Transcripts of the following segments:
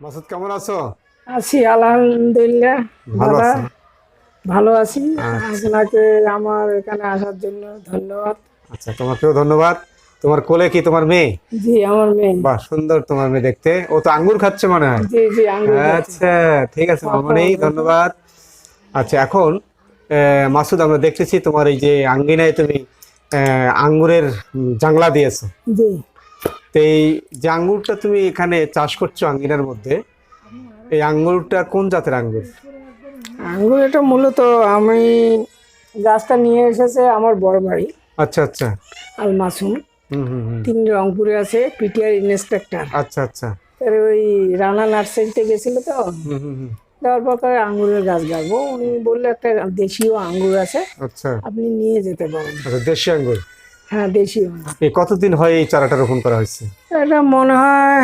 মাসুদ, কেমন আছো? আছি আলহামদুলিল্লাহ। ভালো দাদা আছো? ভালো আছি। আচ্ছা আপনাকে আমার এখানে আসার জন্য ধন্যবাদ। আচ্ছা, তোমাকেও ধন্যবাদ। তোমার কোলে কি তোমার মেয়ে? জি, আমার মেয়ে। বাহ, সুন্দর তোমার মেয়ে দেখতে। ও তো আঙ্গুর খাচ্ছে মনে হয়। জি জি, আঙ্গুর খাচ্ছে। আচ্ছা, ঠিক আছে মামনি, ধন্যবাদ। আচ্ছা, এখন মাসুদ, আমরা দেখতেছি তোমার এই যে আঙ্গিনায় তুমি আঙ্গুরের জাংলা দিয়েছো। জি, তো এই যে আঙ্গুরটা তুমি এখানে চাষ করছো আঙ্গিনার মধ্যে, এই আঙ্গুরটা কোন জাতের আঙ্গুর? আঙ্গুর এটা মূলত আমি গাছটা নিয়ে এসেছে আমার বড় ভাই আচ্ছা আচ্ছা। আল মাসুম। হুম হুম হুম। তিনি রংপুরে আছে, পিটিআর ইন্সপেক্টর। আচ্ছা আচ্ছা। ওই রানা নার্সারিতে গেছিল তো, হুম হুম হুম। যাওয়ার পর কয় আঙ্গুরের গাছ গাছবো। উনি বললো একটা দেশীয় আঙ্গুর আছে, আচ্ছা আপনি নিয়ে যেতে পারেন। আচ্ছা, দেশি আঙ্গুর। হ্যাঁ, দেশীয় আঙ্গুর। এই কতদিন হয় এই চারাটা রোপণ করা হয়েছে? এটা মনে হয়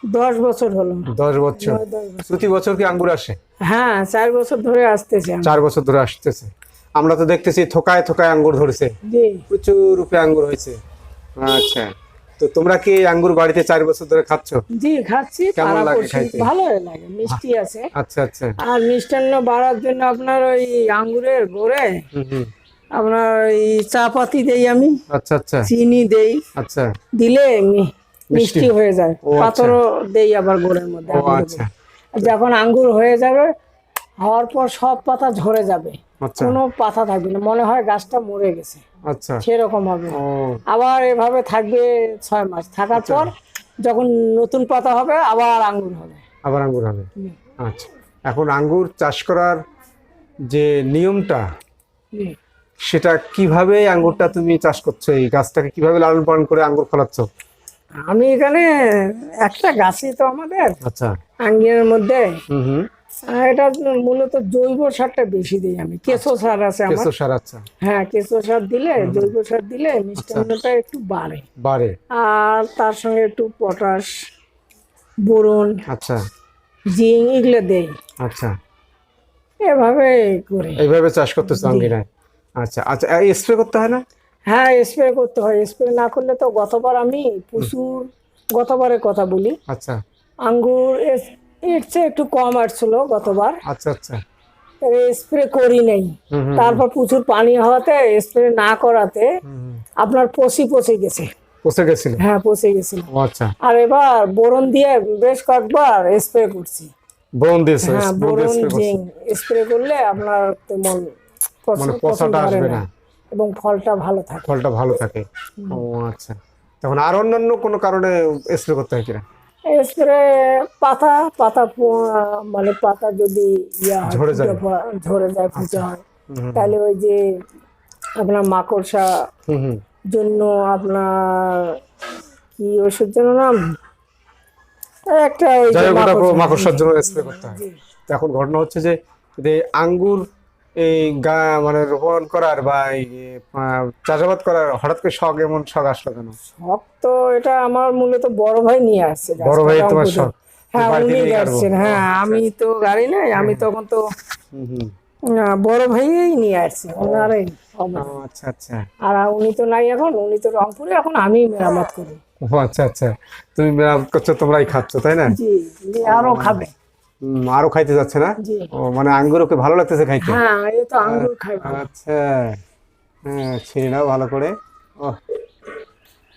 10 বছর হলো। 10 বছর। 9-10 বছর। প্রতি বছর কি আঙ্গুর আসে? হ্যাঁ, 4 বছর ধরে আসতেছে। 4 বছর ধরে আসতেছে। আমরা তো দেখতেছি থোকায় থোকায় আঙ্গুর ধরেছে, জি প্রচুর রূপে আঙ্গুর হয়েছে। আচ্ছা, তো তোমরা কি এই আঙ্গুর বাড়িতে 4 বছর ধরে খাচ্ছ? জি, খাচ্ছি। কেমন লাগে পাড়াপড়শি খাইতে? ভালোই লাগে, মিষ্টি আছে। আচ্ছা আচ্ছা। আর মিষ্টান্ন বাড়ার জন্য আপনার ওই আঙ্গুরের গোড়ে হুম হুম। আপনার ওই চা পাতি দেই আমি, আচ্ছা আচ্ছা। চিনি দেই, আচ্ছা। দিলে মিষ্টি মিষ্টি হয়ে যায়। ও আচ্ছা। পাথরও দেই আবার গোড়ের মধ্যে ও আঙ্গুরের আচ্ছা গোড়ে। যখন আঙ্গুর হয়ে যাবে, হওয়ার পর সব পাতা ঝরে যাবে, আচ্ছা। কোনো পাতা থাকবে না, মনে হয় গাছটা মরে গেছে, আচ্ছা। সেরকম হবে। ও আবার এভাবে থাকবে 6 মাস, থাকার পর যখন নতুন পাতা হবে আবার আঙ্গুর হবে। আবার আঙ্গুর হবে। আচ্ছা, এখন আঙ্গুর চাষ করার যে নিয়মটা, জি। সেটা কিভাবে আঙ্গুরটা তুমি চাষ করছো? এই গাছটাকে কিভাবে লালন পালন করে আঙ্গুর ফলাচ্ছ? আমি এখানে একটা গাছই তো আমাদের আচ্ছা। আঙ্গিনার মধ্যে। হুম হুম। এটা মূলত জৈব সারটা বেশি দিই আমি, কেঁচো সার আছে আমার। কেঁচো সার। আচ্ছা। হ্যাঁ, কেঁচো সার দিলে, জৈব সার দিলে মিষ্টান্নটা একটু বাড়ে। বাড়ে। আর তার সঙ্গে একটু পটাশ, বোরন, আচ্ছা জিঙ্ক এগুলো দেই। আচ্ছা। এভাবে করি। এইভাবে চাষ করতেছো আঙ্গিনায়? আচ্ছা আচ্ছা, স্প্রে করতে হয় না? হ্যাঁ, স্প্রে করতে হয়। স্প্রে না করলে তো গতবার আমি প্রচুর, গতবারের কথা বলি, আচ্ছা আঙ্গুর এর চেয়ে একটু কম আসছিল গতবার। আচ্ছা আচ্ছা। স্প্রে করি নাই। হুম হুম তারপর প্রচুর পানি হওয়াতে, স্প্রে না করাতে হুম। আপনার পচে গেছে। পচে গেছিল? হ্যাঁ, পচে গেছিল। ও আচ্ছা। আর এবার বোরন দিয়ে বেশ কয়েকবার স্প্রে করছি। বোন দিয়েছো? হ্যাঁ, বোন দিয়ে বোরন স্প্রে করছো? জিঙ্ক স্প্রে করলে আপনার তেমন মানে পচন পচাটা ধরে আসবে না না, এবং ফলটা ভালো থাকে। ফলটা ভালো থাকে। ও আচ্ছা। তখন আর অন্যান্য কোনো কারণে স্প্রে করতে হয় কিনা? স্প্রে পাতা পাতা মানে পাতা যদি হয়, ঝরে যায়? ঝরে যায়, ফুটে হয়, হুম তাহলে ওই যে আপনার মাকড়সা হুম হুম। জন্য আপনার কি ওষুধ যেন নাম, একটা ওই যে যাই হোক, ওটা মাকড়সা। মাকড়সার জন্য স্প্রে করতে হয়। জি। তো এখন ঘটনা হচ্ছে যে যে আঙ্গুর এই মানে রোপণ করার বা এই চাষাবাদ করার হঠাৎ করে শখ, এমন শখ আসলো কেন? শখ তো এটা আমার মূলত বড় ভাই নিয়ে আসছে বড় গাছটা ভাই তোমার রংপুরে। শখ? হ্যাঁ, বাড়িতে উনি নিয়ে কাটবো? গাড়ছেন। হ্যাঁ, আমি তো গাড়ি নাই, আমি তখন তো হুম হুম। বড় ভাইই নিয়ে আসছে, ওনারাই হবে। ও আচ্ছা আচ্ছা। আর উনি তো নাই এখন, উনি তো রংপুরে, এখন আমি মেরামত করি। ও আচ্ছা আচ্ছা। তুমি মেরামত করছো, তোমরাই খাচ্ছ, তাই না? জি জি, আরো খাবে। আরো খাইতে যাচ্ছে না? জি। ও মানে আঙ্গুর ওকে ভালো লাগতেছে খাইতে? হ্যাঁ, এই তো আঙ্গুর খাই ভালো। আচ্ছা। হ্যাঁ, ছিঁড়ে নাও ভালো করে। ও,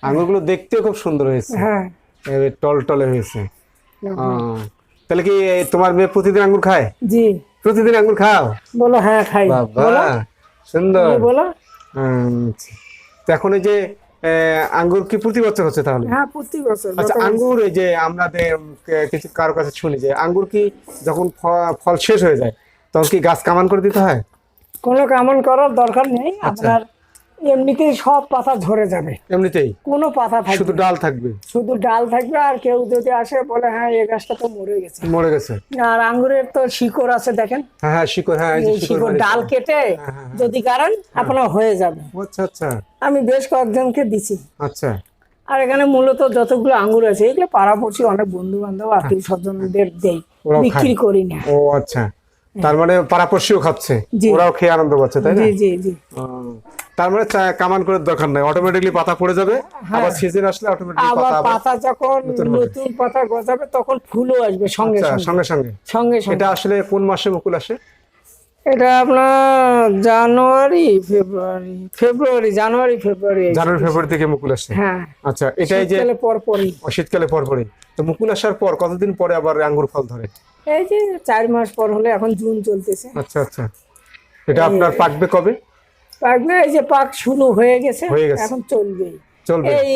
আঙ্গুরগুলো দেখতেও খুব সুন্দর হয়েছে, হ্যাঁ। টলটলে হয়েছে। তাহলে কি তোমার মেয়ে প্রতিদিন আঙ্গুর খায়? জি। প্রতিদিন আঙ্গুর খাও? বলো হ্যাঁ খাই। বাবা, সুন্দর। বলো। আচ্ছা। তো এখন এই যে আঙ্গুর কি প্রতি বছর হচ্ছে তাহলে? হ্যাঁ, প্রতি বছর। আচ্ছা, আঙ্গুর এই যে আমাদের কিছু কারো কাছে শুনি যে আঙ্গুর কি যখন ফল শেষ হয়ে যায়, তখন কি গাছ কামান করে দিতে হয়? কোনো কামন করার দরকার নেই আচ্ছা। আপনার, এমনিতেই সব পাতা ঝরে যাবে, এমনিতেই কোনো পাতা থাকবে শুধু না। ডাল থাকবে? শুধু ডাল থাকবে। আর কেউ যদি আসে বলে হ্যাঁ এই গাছটা তো মরে গেছে। মরে গেছে? আর আঙ্গুরের তো শিকড় আছে, দেখেন হ্যাঁ হ্যাঁ, শিকড়। হ্যাঁ, এই যে এই শিকড় শিকড়, বাড়ি। ডাল কেটে যদি গাড়েন আপনার হয়ে যাবে। আচ্ছা আচ্ছা আমি বেশ কয়েকজনকে দিছি। আচ্ছা। আর এখানে মূলত যতগুলো আঙ্গুর আছে এগুলো পাড়াপড়শি অনেক বন্ধু বান্ধব আত্মীয় স্বজনদের দেই, ওরাও বিক্রি খায়? করি না। ও আচ্ছা। তার মানে পাড়াপড়শিও খাচ্ছে, জি। ওরাও খেয়ে আনন্দ পাচ্ছে, তাই না? জি জি জি। ও, তার মানে কামান করে দরকার নাই, অটোমেটিকলি পাতা পড়ে যাবে, আবার সিজন আসলে অটোমেটিকলি আবার পাতা আবার পাতা যখন নতুন পাতা গজাবে তখন ফুলও আসবে সঙ্গে আচ্ছা, সঙ্গে সঙ্গে সঙ্গে। সঙ্গে সঙ্গে। এটা আসলে কোন মাসে মুকুল আসে? এটা আপনার জানুয়ারি ফেব্রুয়ারি জানুয়ারি ফেব্রুয়ারি থেকে মুকুল আসে। হ্যাঁ, আচ্ছা, এটাই যে শীতকালে পরপরই। শীতকালে পরপরই। তো মুকুল আসার পর কতদিন পরে আবার আঙ্গুর ফল ধরে? এই যে 4 মাস পর হলে, এখন জুন চলতেছে। আচ্ছা আচ্ছা, এটা আপনার পাকবে কবে? পাকবে, এই যে পাক শুরু হয়ে গেছে, হয়ে গেছে। এখন চলবে। চলবে এই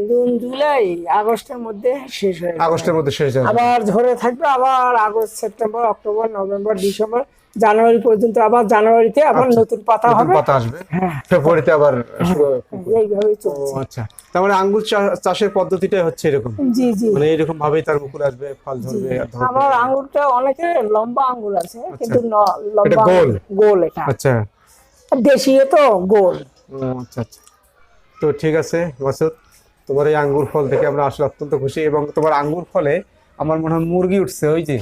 জুন জুলাই আগস্টের মধ্যে শেষ হয়ে যাবে। আগস্টের মধ্যে শেষ যাবে। আবার ধরে থাকবে, আবার August September October November December January পর্যন্ত, আবার জানুয়ারিতে আবার নতুন পাতা নতুন হবে। পাতা আসবে, হ্যাঁ, ফেব্রুয়ারিতে আবার শুরু হবে। এইভাবেই ও চলছে। আচ্ছা, তার মানে আঙ্গুর চাষের পদ্ধতিটাই হচ্ছে এরকম, জি জি। মানে এরকম ভাবেই তার মুকুল আসবে, ফল ধরবে, ধরবে। আমার আঙ্গুরটা অনেকে লম্বা আঙ্গুর আছে, কিন্তু এটা লম্বা গোল? গোল এটা। আচ্ছা, দেশীয় তো গোল। ও আচ্ছা আচ্ছা। তো ঠিক আছে মাসুদ, তোমার এই আঙ্গুর ফল থেকে আমরা আসলে অত্যন্ত খুশি, এবং তোমার আঙ্গুর ফলে আমার মনে হয় মুরগি উঠছে, ওই যে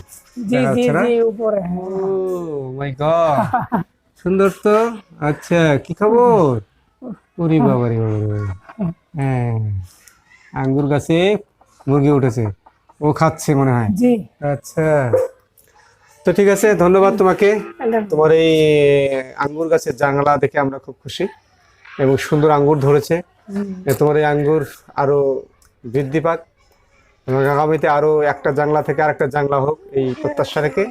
জি দেখা জি যাচ্ছে না? জি, উপরে। ও মাই গড, সুন্দর তো। আচ্ছা, কি খবর? ওরে বাবা রে বাবা রে বাবা। হ্যাঁ, আঙ্গুর গাছে মুরগি উঠেছে, ও খাচ্ছে মনে হয়। জি, আচ্ছা, তো ঠিক আছে, ধন্যবাদ তোমাকে। একদম। তোমার এই আঙ্গুর গাছের জাংলা দেখে আমরা খুব খুশি, এবং সুন্দর আঙ্গুর ধরেছে। তোমার এই আঙ্গুর আরো বৃদ্ধি পাক, এবং আগামীতে আরো একটা জাংলা থেকে আরেকটা জাংলা হোক, এই প্রত্যাশা রেখে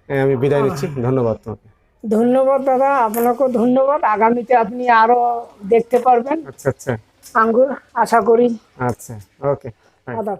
আমি বিদায় নিচ্ছি। ধন্যবাদ তোমাকে। ধন্যবাদ দাদা, আপনাকেও ধন্যবাদ। আগামীতে আপনি আরো দেখতে পারবেন আচ্ছা আচ্ছা আঙ্গুর, আশা করি। আচ্ছা, ওকে। আদাব।